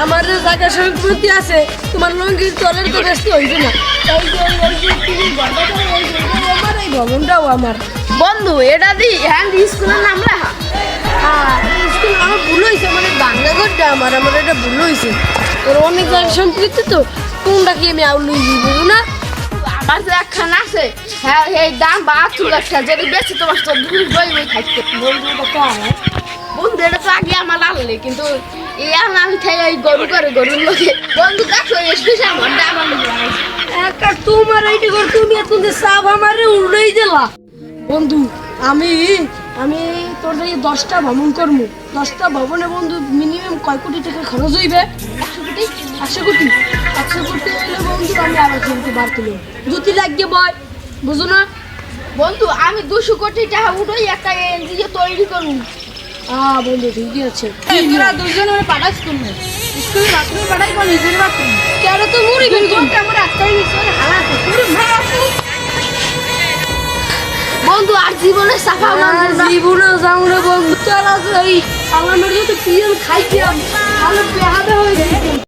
আমার জায়গা সম্পত্তি আছে, তোমার লঙ্গির তলের তো ব্যস্ত হইবে না। তাই যে ওই যে তুমি বাবা করে ওই যে আমার এই ভবনটাও আমার। বন্ধু এটা দি হ্যান্ড স্কুলের নাম লেখা। হ্যাঁ, স্কুল আমার ভুল হয়েছে, মানে বাংলাঘরটা আমার এটা ভুল হয়েছে। তোর অনেক জায়গা সম্পত্তি তো, কোনটা কি আমি আউল লই বুঝো না? আমার যে একখান আছে, হ্যাঁ এই দাম 72 লাখ, যদি বেশি তোমার তো দুই বই বই থাকতে। বন্ধুটা কার? বন্ধু এটা তো আগে আমার লাগলে, কিন্তু এই আমি থেকে এই গরু করে গরুর লোকে বন্ধু দেখো এসে আমার দাম আমি একা তোমার এইটা কর, তুমি এত সাপ আমারে উড়াই দিলা। বন্ধু আমি আমি তোর এই 10টা ভ্রমণ করবো। 10টা ভবনে বন্ধু মিনিমাম কয় কোটি টাকা খরচ হইবে? 100 কোটি। 100 কোটি হইলে বন্ধু আমি আরো কিন্তু বাড়তে নেব, দুটি লাগিয়ে বয়, বুঝো না? বন্ধু আমি 200 কোটি টাকা উঠোই একটা এনজিও তৈরি করুন। বন্ধু ঠিকই আছে। তোরা দুজন পাঠাস তুমি স্কুল বাথরুমে পাঠাই কোন নিজের বাথরুম কেন তো মুড়ি কিন্তু আমার রাস্তায় নিচে হালাত বন্ধু আর জীবনে সাফা জীবনে যাও না বন্ধু, চল আজ এই আলামের যদি পিএল খাইতে আমি ভালো বেহাবে হয়ে